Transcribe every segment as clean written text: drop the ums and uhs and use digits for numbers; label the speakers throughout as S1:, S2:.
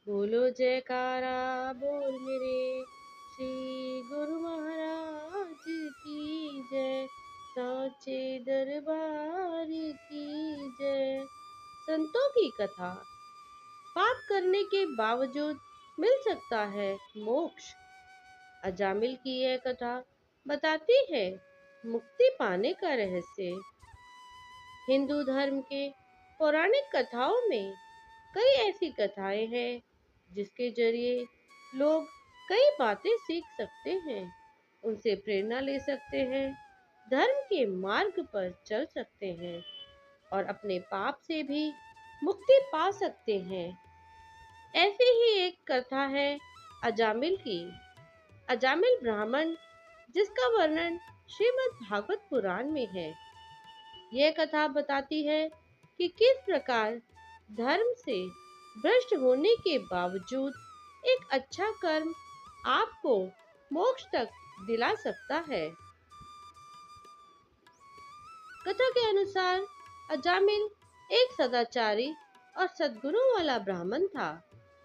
S1: बोलो जयकारा बोल मेरे श्री गुरु महाराज की जय। साचे दरबार की जय। संतों की कथा। पाप करने के बावजूद मिल सकता है मोक्ष। अजामिल की यह कथा बताती है मुक्ति पाने का रहस्य। हिंदू धर्म के पौराणिक कथाओं में कई ऐसी कथाएं हैं जिसके जरिए लोग कई बातें सीख सकते हैं, उनसे प्रेरणा ले सकते हैं, धर्म के मार्ग पर चल सकते हैं और अपने पाप से भी मुक्ति पा सकते हैं। ऐसी ही एक कथा है अजामिल की। अजामिल ब्राह्मण जिसका वर्णन श्रीमद् भागवत पुराण में है। यह कथा बताती है कि किस प्रकार धर्म से भ्रष्ट होने के बावजूद एक अच्छा कर्म आपको मोक्ष तक दिला सकता है। कथा के अनुसार अजामिल एक सदाचारी और सद्गुणों वाला ब्राह्मण था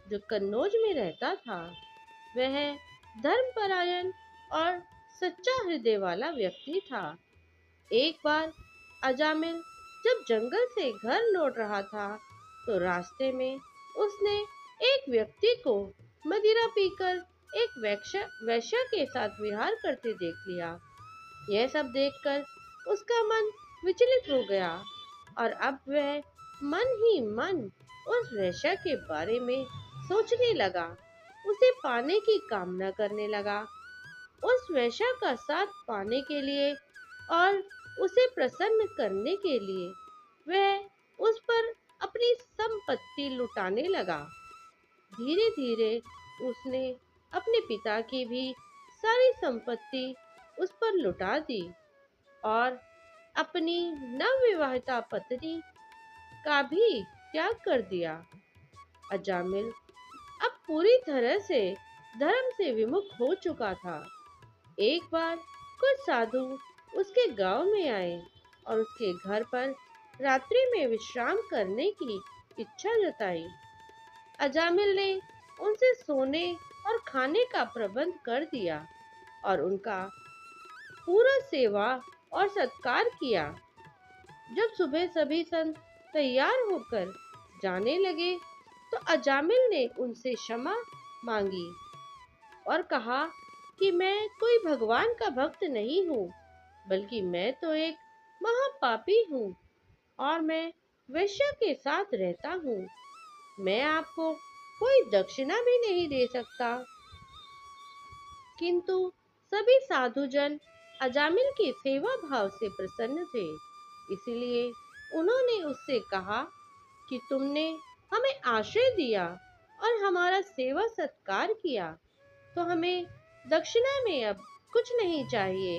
S1: जो कन्नौज में रहता था। वह धर्मपरायण और सच्चा हृदय वाला व्यक्ति था। एक बार अजामिल जब जंगल से घर लौट रहा था तो रास्ते में उसने एक व्यक्ति को मदिरा पीकर एक वैश्या के साथ विहार करते देख लिया। यह सब देखकर उसका मन विचलित हो गया और अब वह मन ही मन उस वेश्या के बारे में सोचने लगा, उसे पाने की कामना करने लगा। उस वेश्या का साथ पाने के लिए और उसे प्रसन्न करने के लिए वह उस पर अपनी संपत्ति लुटाने लगा। धीरे धीरे उसने अपने पिता की भी सारी संपत्ति उस पर लुटा दी और अपनी नवविवाहिता पत्नी का भी त्याग कर दिया। अजामिल अब पूरी तरह से धर्म से विमुख हो चुका था। एक बार कुछ साधु उसके गांव में आए और उसके घर पर रात्रि में विश्राम करने की इच्छा जताई। अजामिल ने उनसे सोने और खाने का प्रबंध कर दिया और उनका पूरा सेवा और सत्कार किया। जब सुबह सभी संत तैयार होकर जाने लगे तो अजामिल ने उनसे क्षमा मांगी और कहा कि मैं कोई भगवान का भक्त नहीं हूँ, बल्कि मैं तो एक महापापी हूँ और मैं वेश्या के साथ रहता हूँ। मैं आपको कोई दक्षिणा भी नहीं दे सकता। किंतु सभी साधुजन अजामिल के सेवा भाव से प्रसन्न थे, इसलिए उन्होंने उससे कहा कि तुमने हमें आश्रय दिया और हमारा सेवा सत्कार किया, तो हमें दक्षिणा में अब कुछ नहीं चाहिए।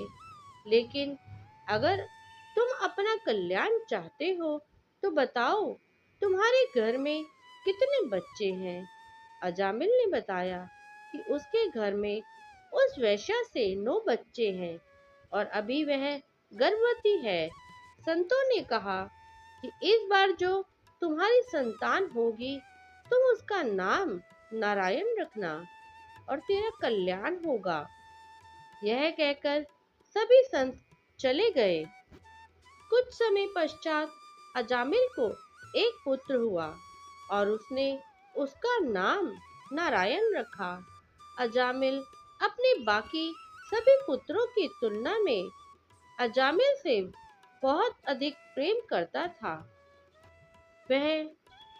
S1: लेकिन अगर तुम अपना कल्याण चाहते हो तो बताओ, तुम्हारे घर में कितने बच्चे हैं? अजामिल ने बताया कि उसके घर में उस वेश्या से 9 बच्चे हैं और अभी वह गर्भवती है। संतों ने कहा कि इस बार जो तुम्हारी संतान होगी तुम उसका नाम नारायण रखना और तेरा कल्याण होगा। यह कहकर सभी संत चले गए। कुछ समय पश्चात अजामिल को एक पुत्र हुआ और उसने उसका नाम नारायण रखा। अजामिल अपने बाकी सभी पुत्रों की तुलना में अजामिल से बहुत अधिक प्रेम करता था। वह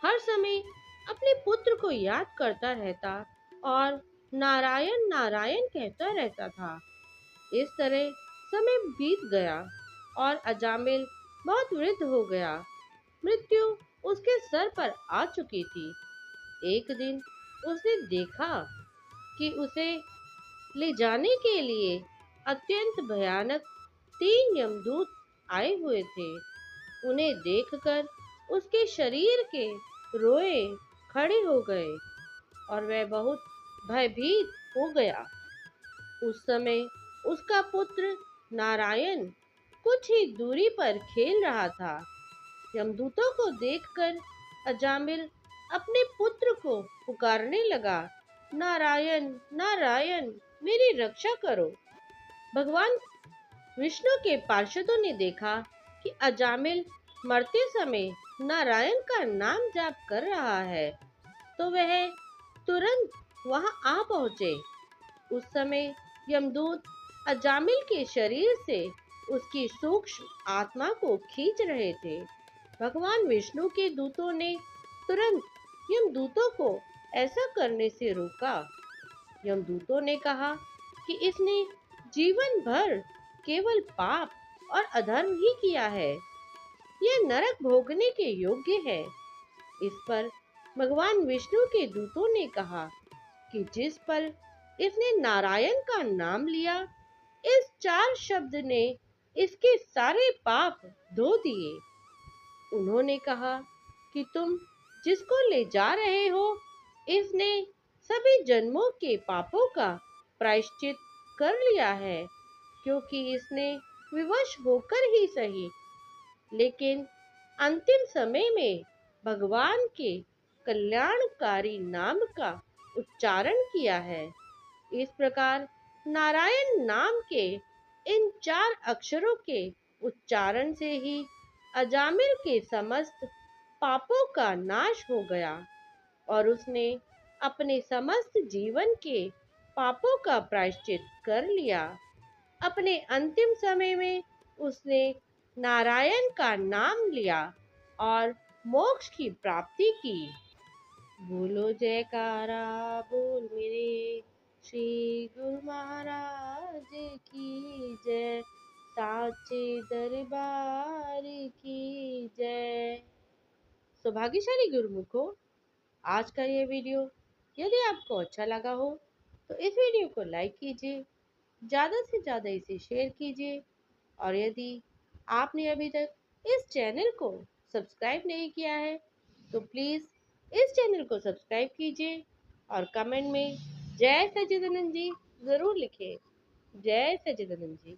S1: हर समय अपने पुत्र को याद करता रहता और नारायण नारायण कहता रहता था। इस तरह समय बीत गया और अजामिल बहुत वृद्ध हो गया। मृत्यु उसके सर पर आ चुकी थी। एक दिन उसने देखा कि उसे ले जाने के लिए अत्यंत भयानक 3 यमदूत आए हुए थे। उन्हें देखकर उसके शरीर के रोए खड़े हो गए और वह बहुत भयभीत हो गया। उस समय उसका पुत्र नारायण कुछ ही दूरी पर खेल रहा था। यमदूतों को देखकर अजामिल अपने पुत्र को पुकारने लगा, नारायण नारायण, मेरी रक्षा करो। भगवान विष्णु के पार्षदों ने देखा कि अजामिल मरते समय नारायण का नाम जाप कर रहा है, तो वह तुरंत वहां आ पहुंचे। उस समय यमदूत अजामिल के शरीर से उसकी सूक्ष्म आत्मा को खींच रहे थे। भगवान विष्णु के दूतों ने तुरंत यमदूतों को ऐसा करने से रोका। यमदूतों ने कहा कि इसने जीवन भर केवल पाप और अधर्म ही किया है, यह नरक भोगने के योग्य है। इस पर भगवान विष्णु के दूतों ने कहा कि जिस पल इसने नारायण का नाम लिया, इस चार शब्द ने इसके सारे पाप धो दिए। उन्होंने कहा कि तुम जिसको ले जा रहे हो, इसने सभी जन्मों के पापों का प्रायश्चित कर लिया है, क्योंकि इसने विवश होकर ही सही, लेकिन अंतिम समय में भगवान के कल्याणकारी नाम का उच्चारण किया है। इस प्रकार नारायण नाम के इन चार अक्षरों के उच्चारण से ही अजामिल के समस्त पापों का नाश हो गया और उसने अपने समस्त जीवन के पापों का प्रायश्चित कर लिया। अपने अंतिम समय में उसने नारायण का नाम लिया और मोक्ष की प्राप्ति की। बोलो जयकारा बोल मेरे श्री गुरु महाराज की जय, साचे दरबार की जय। सौभाग्यशाली गुरुमुखो, आज का ये वीडियो यदि आपको अच्छा लगा हो तो इस वीडियो को लाइक कीजिए, ज़्यादा से ज़्यादा इसे शेयर कीजिए और यदि आपने अभी तक इस चैनल को सब्सक्राइब नहीं किया है तो प्लीज़ इस चैनल को सब्सक्राइब कीजिए और कमेंट में जय सच्चिदानंद जी ज़रूर लिखें। जय सच्चिदानंद जी।